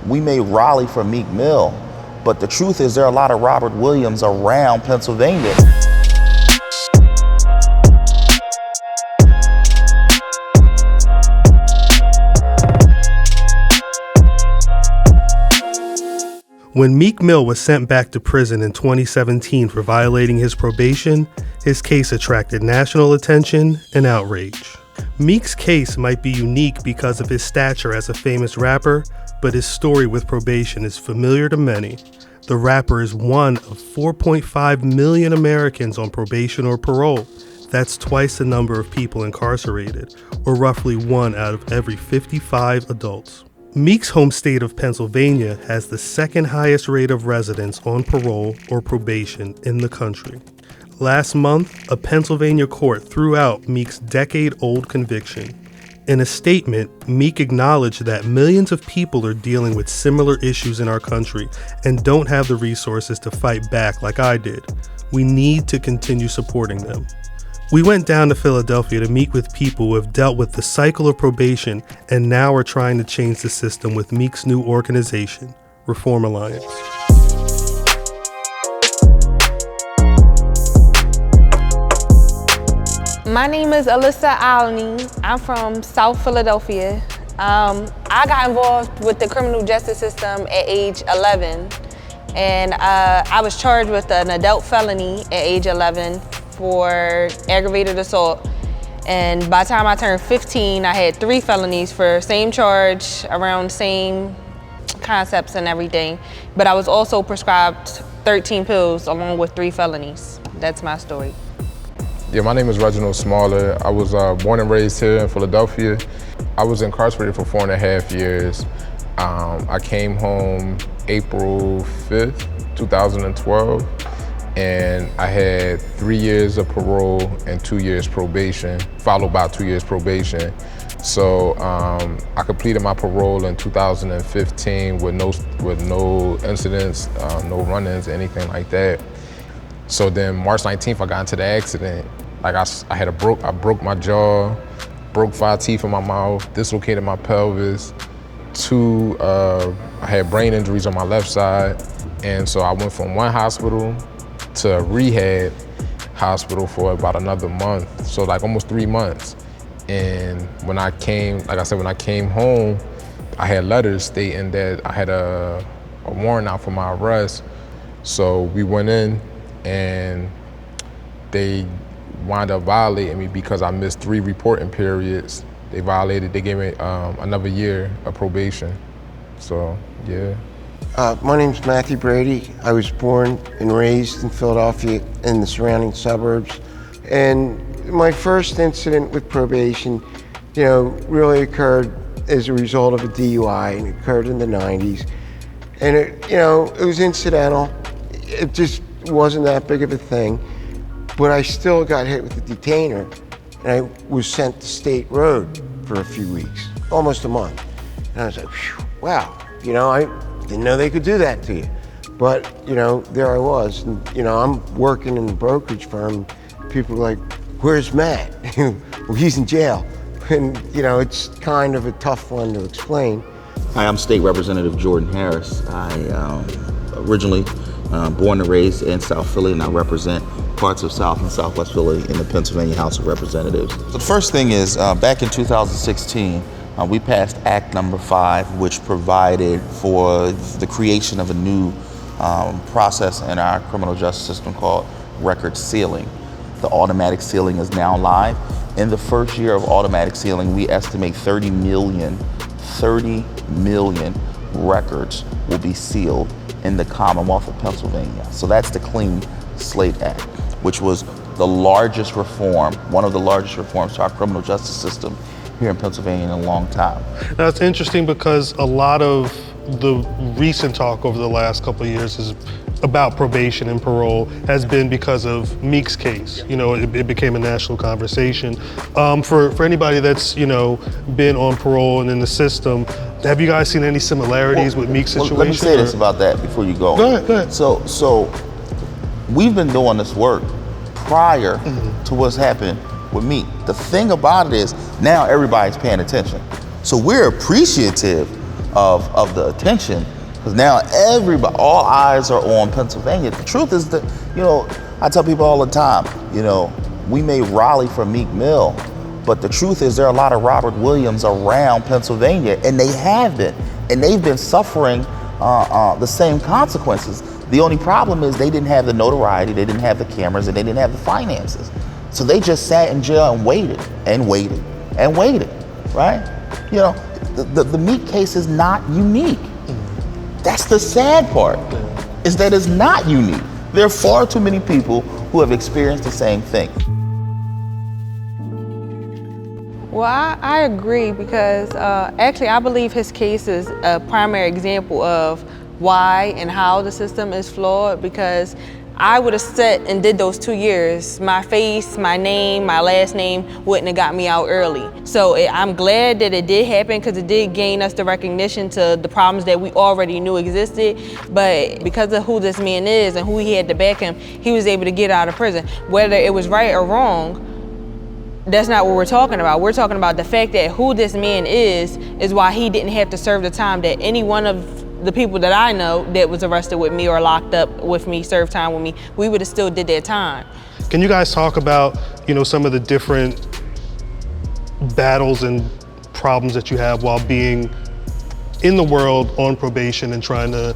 we may rally for Meek Mill, but the truth is there are a lot of Robert Williams around Pennsylvania. When Meek Mill was sent back to prison in 2017 for violating his probation, his case attracted national attention and outrage. Meek's case might be unique because of his stature as a famous rapper, but his story with probation is familiar to many. The rapper is one of 4.5 million Americans on probation or parole. That's twice the number of people incarcerated, or roughly 1 out of every 55 adults. Meek's home state of Pennsylvania has the second highest rate of residents on parole or probation in the country. Last month, a Pennsylvania court threw out Meek's decade-old conviction. In a statement, Meek acknowledged that millions of people are dealing with similar issues in our country and don't have the resources to fight back like I did. We need to continue supporting them. We went down to Philadelphia to meet with people who have dealt with the cycle of probation and now are trying to change the system with Meek's new organization, Reform Alliance. My name is Alyssa Alney. I'm from South Philadelphia. I got involved with the criminal justice system at age 11, and I was charged with an adult felony at age 11 for aggravated assault. And by the time I turned 15, I had 3 felonies for same charge, around same concepts and everything. But I was also prescribed 13 pills along with 3 felonies. That's my story. Yeah, my name is Reginald Smaller. I was born and raised here in Philadelphia. I was incarcerated for 4.5 years. I came home April 5th, 2012. And I had 3 years of parole and 2 years probation, followed by 2 years probation. So I completed my parole in 2015 with no incidents, no run-ins, anything like that. So then March 19th, I got into the accident. Like I broke my jaw, broke 5 teeth in my mouth, dislocated my pelvis. 2, I had brain injuries on my left side. And so I went from one hospital to a rehab hospital for about another month, so like almost 3 months. And when I came home, I had letters stating that I had a warrant out for my arrest. So we went in and they wound up violating me because I missed 3 reporting periods. They gave me another year of probation. So, yeah. My name's Matthew Brady. I was born and raised in Philadelphia and the surrounding suburbs. And my first incident with probation, really occurred as a result of a DUI, and it occurred in the 90s. And it was incidental. It just wasn't that big of a thing. But I still got hit with a detainer, and I was sent to State Road for a few weeks, almost a month. And I was like, wow, I didn't know they could do that to you. But, there I was. And, I'm working in a brokerage firm. People are like, where's Matt? Well, he's in jail. And, it's kind of a tough one to explain. Hi, I'm State Representative Jordan Harris. I originally born and raised in South Philly, and I represent parts of South and Southwest Philly in the Pennsylvania House of Representatives. So the first thing is, back in 2016, we passed Act number 5, which provided for the creation of a new process in our criminal justice system called record sealing. The automatic sealing is now live. In the first year of automatic sealing, we estimate 30 million records will be sealed in the Commonwealth of Pennsylvania. So that's the Clean Slate Act, which was the largest reform, one of the largest reforms to our criminal justice system here in Pennsylvania in a long time. Now it's interesting because a lot of the recent talk over the last couple of years is about probation and parole has been because of Meek's case. It became a national conversation. For anybody that's, been on parole and in the system, have you guys seen any similarities with Meek's situation? Let me say this about that before you go. Go ahead. So we've been doing this work prior to what's happened with Meek. The thing about it is now everybody's paying attention. So we're appreciative of the attention, because now all eyes are on Pennsylvania. The truth is that, I tell people all the time, we may rally for Meek Mill, but the truth is there are a lot of Robert Williams around Pennsylvania, and they have been, and they've been suffering the same consequences. The only problem is they didn't have the notoriety, they didn't have the cameras, and they didn't have the finances. So they just sat in jail and waited and waited and waited, right? The Meek case is not unique. That's the sad part, is that it's not unique. There are far too many people who have experienced the same thing. Well, I agree, because actually I believe his case is a primary example of why and how the system is flawed, because I would have sat and did those 2 years. My face, my name, my last name wouldn't have got me out early. So I'm glad that it did happen, because it did gain us the recognition to the problems that we already knew existed. But because of who this man is and who he had to back him, he was able to get out of prison. Whether it was right or wrong, that's not what we're talking about. We're talking about the fact that who this man is why he didn't have to serve the time that any one of the people that I know that was arrested with me or locked up with me, served time with me, we would have still did their time. Can you guys talk about, some of the different battles and problems that you have while being in the world on probation and trying to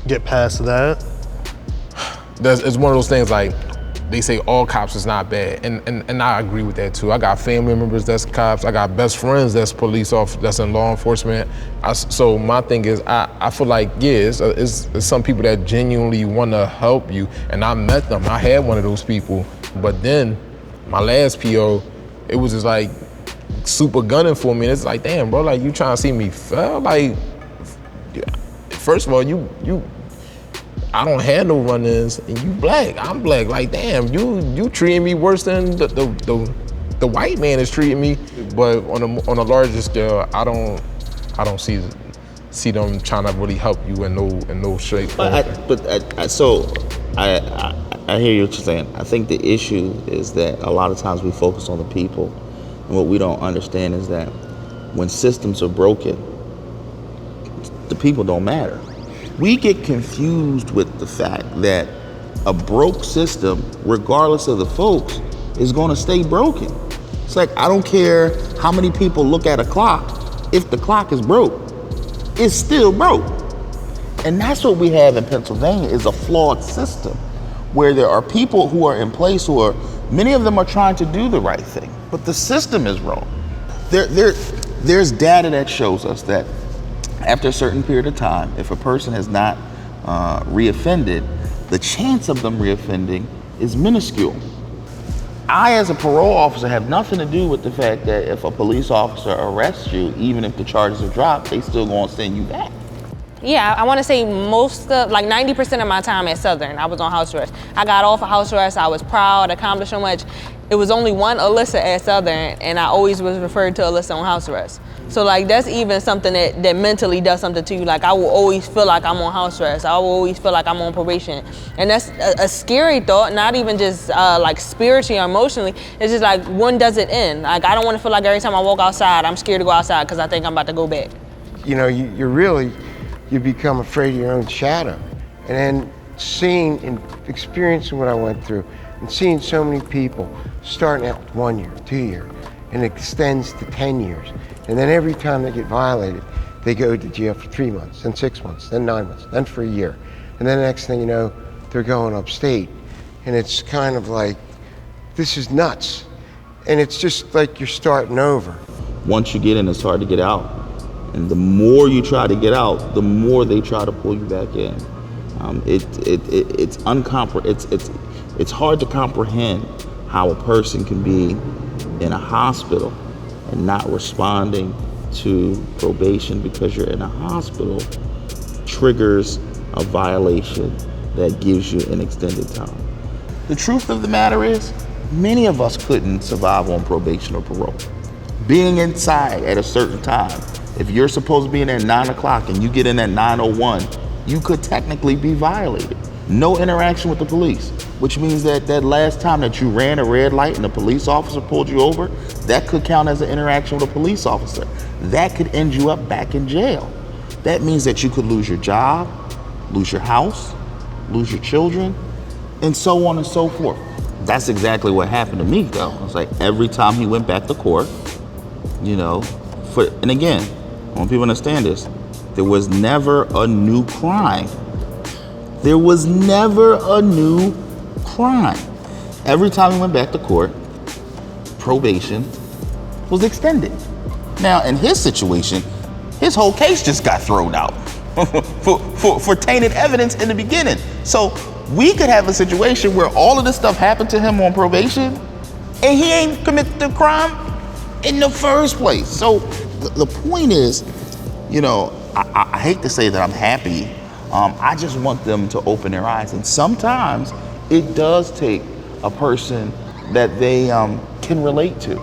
get past that? It's one of those things, like, they say all cops is not bad, and I agree with that too. I got family members that's cops, I got best friends that's police officers, that's in law enforcement. So my thing is, I feel like, it's some people that genuinely want to help you, and I met them. I had one of those people, but then my last PO, it was just like super gunning for me, and it's like, damn, bro, like, you trying to see me fail? Like, first of all, I don't have no run-ins, and you black, I'm black. Like, damn, you treating me worse than the white man is treating me. But on a larger scale, I don't see them trying to really help you in no shape. I hear what you're saying. I think the issue is that a lot of times we focus on the people, and what we don't understand is that when systems are broken, the people don't matter. We get confused with the fact that a broke system, regardless of the folks, is going to stay broken. It's like, I don't care how many people look at a clock, if the clock is broke, it's still broke. And that's what we have in Pennsylvania, is a flawed system, where there are people who are in place many of them are trying to do the right thing, but the system is wrong. There's data that shows us that after a certain period of time, if a person has not reoffended, the chance of them reoffending is minuscule. I, as a parole officer, have nothing to do with the fact that if a police officer arrests you, even if the charges are dropped, they still gonna send you back. Yeah, I want to say 90% of my time at Southern, I was on house arrest. I got off of house arrest, I was proud, accomplished so much. It was only one Alyssa at Southern, and I always was referred to Alyssa on house arrest. So like, that's even something that mentally does something to you. Like, I will always feel like I'm on house arrest. I will always feel like I'm on probation. And that's a scary thought, not even just like spiritually or emotionally. It's just like, when does it end? Like, I don't want to feel like every time I walk outside, I'm scared to go outside because I think I'm about to go back. You become afraid of your own shadow. And then seeing and experiencing what I went through, and seeing so many people starting out with 1 year, 2 years, and it extends to 10 years. And then every time they get violated, they go to jail for 3 months, then 6 months, then 9 months, then for a year. And then the next thing you know, they're going upstate. And it's kind of like, this is nuts. And it's just like you're starting over. Once you get in, it's hard to get out. And the more you try to get out, the more they try to pull you back in. It's hard to comprehend how a person can be in a hospital and not responding to probation because you're in a hospital triggers a violation that gives you an extended time. The truth of the matter is, many of us couldn't survive on probation or parole. Being inside at a certain time, if you're supposed to be in at 9 o'clock and you get in at 9:01, you could technically be violated. No interaction with the police, which means that that last time that you ran a red light and a police officer pulled you over, that could count as an interaction with a police officer. That could end you up back in jail. that means that you could lose your job, lose your house, lose your children, and so on and so forth. That's exactly what happened to me, though. It's like every time he went back to court, and again, I want people to understand this, there was never a new crime. There was never a new crime. Every time he went back to court, probation was extended. Now, in his situation, his whole case just got thrown out for tainted evidence in the beginning. So we could have a situation where all of this stuff happened to him on probation and he ain't committed the crime in the first place. So the point is, I hate to say that I'm happy. I just want them to open their eyes. And sometimes it does take a person that they can relate to.